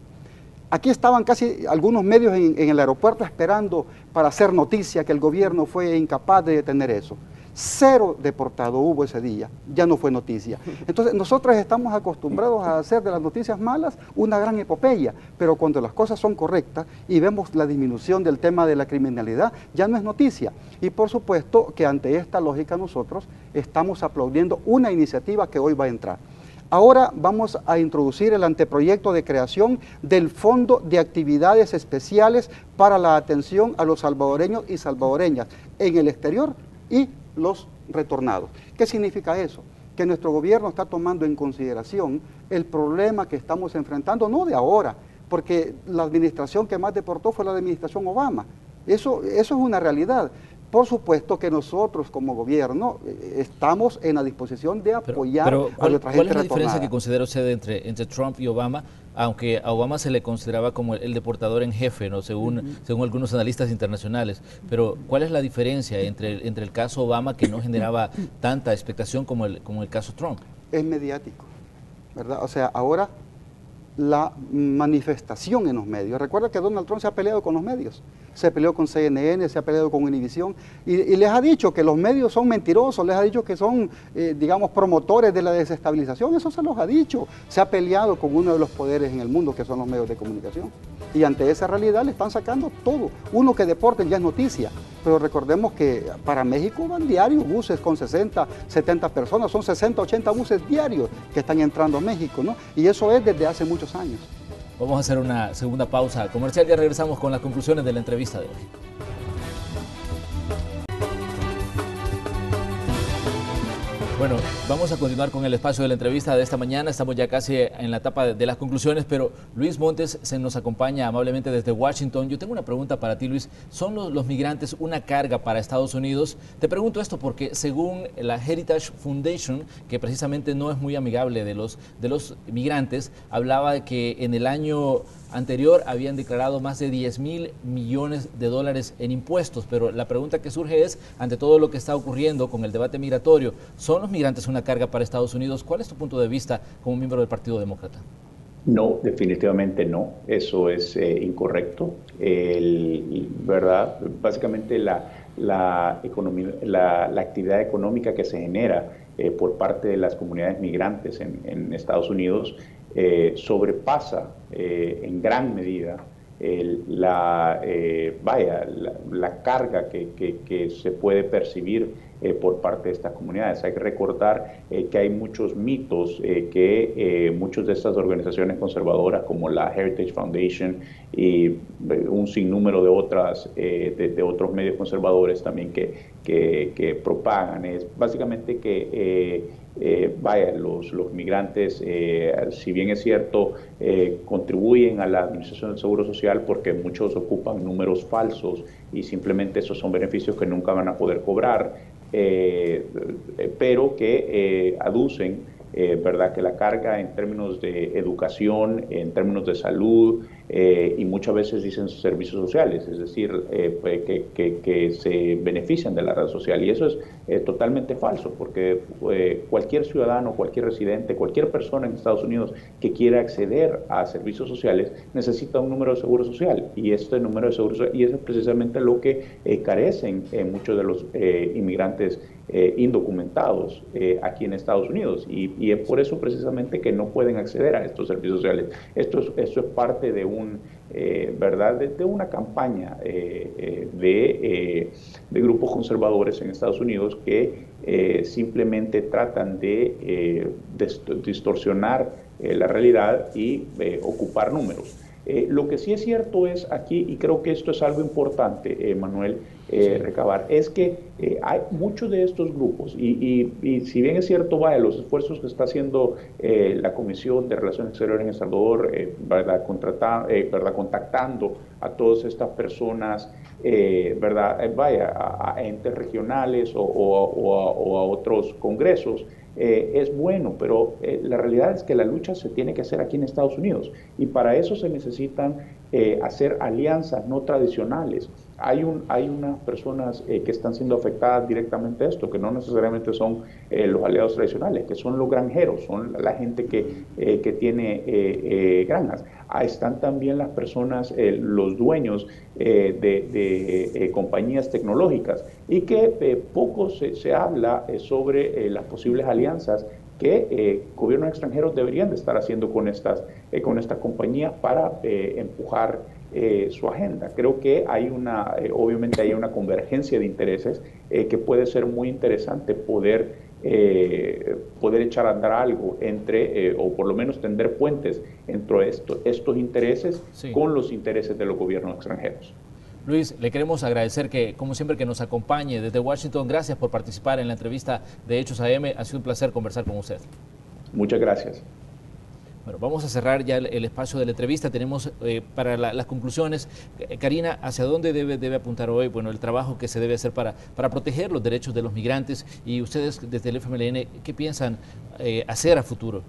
Aquí estaban casi algunos medios en el aeropuerto esperando para hacer noticia que el gobierno fue incapaz de detener eso. 0 deportados hubo ese día, ya no fue noticia. Entonces nosotros estamos acostumbrados a hacer de las noticias malas una gran epopeya, pero cuando las cosas son correctas y vemos la disminución del tema de la criminalidad, ya no es noticia. Y por supuesto que ante esta lógica nosotros estamos aplaudiendo una iniciativa que hoy va a entrar. Ahora vamos a introducir el anteproyecto de creación del Fondo de Actividades Especiales para la atención a los salvadoreños y salvadoreñas en el exterior y los retornados. ¿Qué significa eso? Que nuestro gobierno está tomando en consideración el problema que estamos enfrentando, no de ahora, porque la administración que más deportó fue la administración Obama. Eso es una realidad. Por supuesto que nosotros como gobierno estamos en la disposición de apoyar a nuestra gente retornada. ¿Cuál es la diferencia que considera usted entre Trump y Obama? Aunque a Obama se le consideraba como el deportador en jefe, ¿no? según algunos analistas internacionales. Pero ¿cuál es la diferencia entre el caso Obama, que no generaba tanta expectación como el caso Trump? Es mediático, ¿verdad? O sea, ahora la manifestación en los medios. Recuerda que Donald Trump se ha peleado con los medios. Se peleó con CNN, se ha peleado con Univision y les ha dicho que los medios son mentirosos, les ha dicho que son, digamos, promotores de la desestabilización. Eso se los ha dicho. Se ha peleado con uno de los poderes en el mundo, que son los medios de comunicación. Y ante esa realidad le están sacando todo. Uno que deporten ya es noticia, pero recordemos que para México van diarios buses con 60, 70 personas, son 60, 80 buses diarios que están entrando a México, ¿no? Y eso es desde hace muchos años. Vamos a hacer una segunda pausa comercial y ya regresamos con las conclusiones de la entrevista de hoy. Bueno, vamos a continuar con el espacio de la entrevista de esta mañana. Estamos ya casi en la etapa de las conclusiones, pero Luis Montes se nos acompaña amablemente desde Washington. Yo tengo una pregunta para ti, Luis. ¿Son los migrantes una carga para Estados Unidos? Te pregunto esto porque según la Heritage Foundation, que precisamente no es muy amigable de los migrantes, hablaba de que en el año anterior habían declarado más de 10.000 millones de dólares en impuestos, pero la pregunta que surge es, ante todo lo que está ocurriendo con el debate migratorio, ¿son los migrantes una carga para Estados Unidos? ¿Cuál es tu punto de vista como miembro del Partido Demócrata? No, definitivamente no. Eso es incorrecto. ¿Verdad? Básicamente la actividad económica que se genera por parte de las comunidades migrantes en Estados Unidos sobrepasa en gran medida la carga que se puede percibir por parte de estas comunidades. Hay que recordar que hay muchos mitos que muchas de estas organizaciones conservadoras como la Heritage Foundation y un sinnúmero de otras de otros medios conservadores también que propagan. Es básicamente que los migrantes, si bien es cierto, contribuyen a la administración del Seguro Social porque muchos ocupan números falsos y simplemente esos son beneficios que nunca van a poder cobrar, pero que aducen, ¿verdad?, que la carga en términos de educación, en términos de salud y muchas veces dicen servicios sociales, es decir, que se benefician de la red social. Y eso es totalmente falso, porque cualquier ciudadano, cualquier residente, cualquier persona en Estados Unidos que quiera acceder a servicios sociales necesita un número de seguro social. Y este número de seguro social, y eso es precisamente lo que carecen muchos de los inmigrantes indocumentados aquí en Estados Unidos, y es por eso precisamente que no pueden acceder a estos servicios sociales. Esto es parte de de una campaña de grupos conservadores en Estados Unidos que simplemente tratan de distorsionar la realidad y ocupar números. Lo que sí es cierto es aquí, y creo que esto es algo importante, Manuel, recabar, es que hay muchos de estos grupos, y si bien es cierto, los esfuerzos que está haciendo la Comisión de Relaciones Exteriores en El Salvador, contactando a todas estas personas, a entes regionales o a otros congresos, es bueno, pero la realidad es que la lucha se tiene que hacer aquí en Estados Unidos, y para eso se necesitan hacer alianzas no tradicionales. Hay unas personas que están siendo afectadas directamente de esto, que no necesariamente son los aliados tradicionales, que son los granjeros, son la gente que tiene granjas. Están también las personas, los dueños de compañías tecnológicas, y que poco se habla sobre las posibles alianzas que gobiernos extranjeros deberían de estar haciendo con estas compañías para empujar su agenda. Creo que hay obviamente hay una convergencia de intereses que puede ser muy interesante poder echar a andar algo entre, o por lo menos tender puentes entre estos intereses, sí, con los intereses de los gobiernos extranjeros. Luis, le queremos agradecer que, como siempre, que nos acompañe desde Washington. Gracias por participar en la entrevista de Hechos AM. Ha sido un placer conversar con usted. Muchas gracias. Bueno, vamos a cerrar ya el espacio de la entrevista. Tenemos para las conclusiones, Karina, ¿hacia dónde debe apuntar hoy? Bueno, el trabajo que se debe hacer para proteger los derechos de los migrantes, y ustedes desde el FMLN, ¿qué piensan hacer a futuro?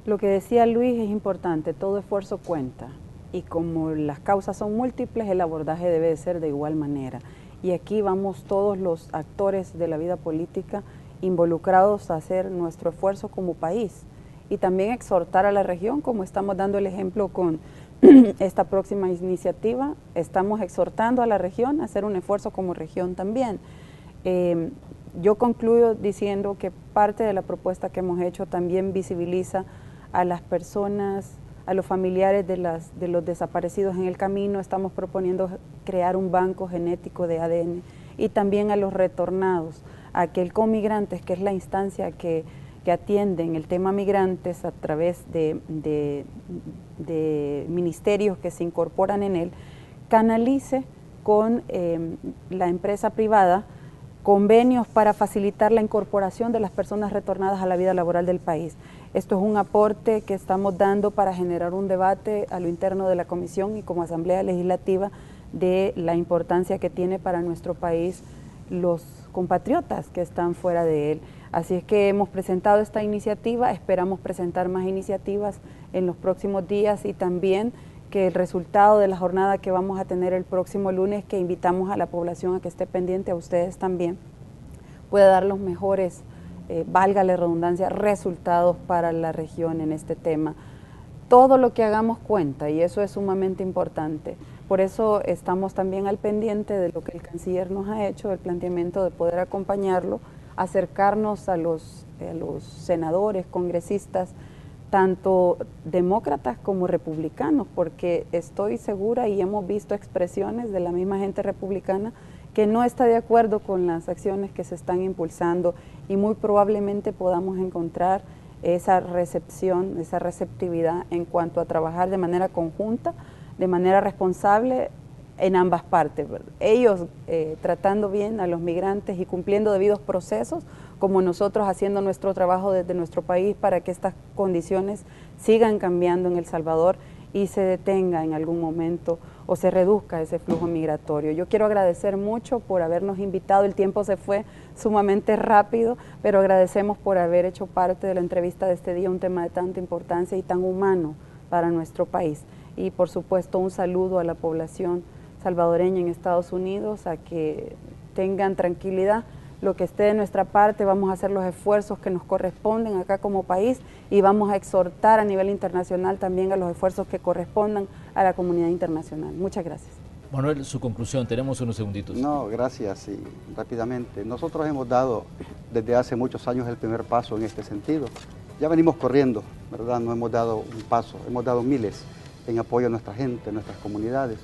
Lo que decía Luis es importante, todo esfuerzo cuenta, y como las causas son múltiples, el abordaje debe de ser de igual manera. Y aquí vamos todos los actores de la vida política involucrados a hacer nuestro esfuerzo como país, y también exhortar a la región, como estamos dando el ejemplo con esta próxima iniciativa. Estamos exhortando a la región a hacer un esfuerzo como región también. Yo concluyo diciendo que parte de la propuesta que hemos hecho también visibiliza a las personas, a los familiares de los desaparecidos en el camino. Estamos proponiendo crear un banco genético de ADN, y también a los retornados, a que el Comigrantes, que es la instancia que atienden el tema migrantes a través de ministerios que se incorporan en él, canalice con la empresa privada convenios para facilitar la incorporación de las personas retornadas a la vida laboral del país. Esto es un aporte que estamos dando para generar un debate a lo interno de la Comisión y como Asamblea Legislativa de la importancia que tiene para nuestro país los compatriotas que están fuera de él. Así es que hemos presentado esta iniciativa, esperamos presentar más iniciativas en los próximos días, y también que el resultado de la jornada que vamos a tener el próximo lunes, que invitamos a la población a que esté pendiente, a ustedes también, pueda dar los mejores, valga la redundancia, resultados para la región en este tema. Todo lo que hagamos cuenta, y eso es sumamente importante. Por eso estamos también al pendiente de lo que el canciller nos ha hecho, el planteamiento de poder acompañarlo, acercarnos a los senadores, congresistas, tanto demócratas como republicanos, porque estoy segura y hemos visto expresiones de la misma gente republicana que no está de acuerdo con las acciones que se están impulsando, y muy probablemente podamos encontrar esa recepción, esa receptividad en cuanto a trabajar de manera conjunta, de manera responsable en ambas partes, ¿verdad? Ellos tratando bien a los migrantes y cumpliendo debidos procesos, como nosotros haciendo nuestro trabajo desde nuestro país para que estas condiciones sigan cambiando en El Salvador y se detenga en algún momento o se reduzca ese flujo migratorio. Yo quiero agradecer mucho por habernos invitado, el tiempo se fue sumamente rápido, pero agradecemos por haber hecho parte de la entrevista de este día, un tema de tanta importancia y tan humano para nuestro país. Y por supuesto un saludo a la población salvadoreña en Estados Unidos, a que tengan tranquilidad. Lo que esté de nuestra parte, vamos a hacer los esfuerzos que nos corresponden acá como país, y vamos a exhortar a nivel internacional también a los esfuerzos que correspondan a la comunidad internacional. Muchas gracias. Manuel, su conclusión, tenemos unos segunditos. No, gracias, y rápidamente. Nosotros hemos dado desde hace muchos años el primer paso en este sentido. Ya venimos corriendo, ¿verdad? No hemos dado un paso, hemos dado miles en apoyo a nuestra gente, a nuestras comunidades.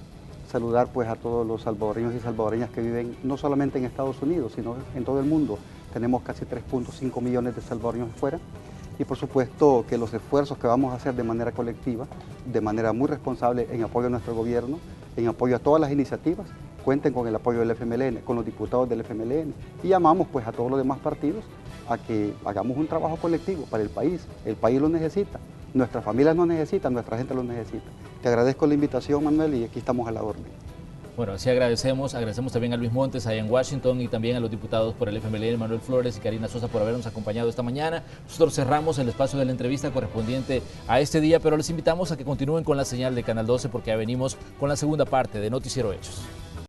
Saludar pues a todos los salvadoreños y salvadoreñas que viven no solamente en Estados Unidos, sino en todo el mundo. Tenemos casi 3.5 millones de salvadoreños afuera, y por supuesto que los esfuerzos que vamos a hacer de manera colectiva, de manera muy responsable en apoyo a nuestro gobierno, en apoyo a todas las iniciativas, cuenten con el apoyo del FMLN, con los diputados del FMLN, y llamamos pues a todos los demás partidos a que hagamos un trabajo colectivo para el país lo necesita, nuestras familias lo necesitan, nuestra gente lo necesita. Te agradezco la invitación, Manuel, y aquí estamos a la orden. Bueno, así agradecemos también a Luis Montes allá en Washington y también a los diputados por el FMLN, Manuel Flores y Karina Sosa, por habernos acompañado esta mañana. Nosotros cerramos el espacio de la entrevista correspondiente a este día, pero les invitamos a que continúen con la señal de Canal 12 porque ya venimos con la segunda parte de Noticiero Hechos.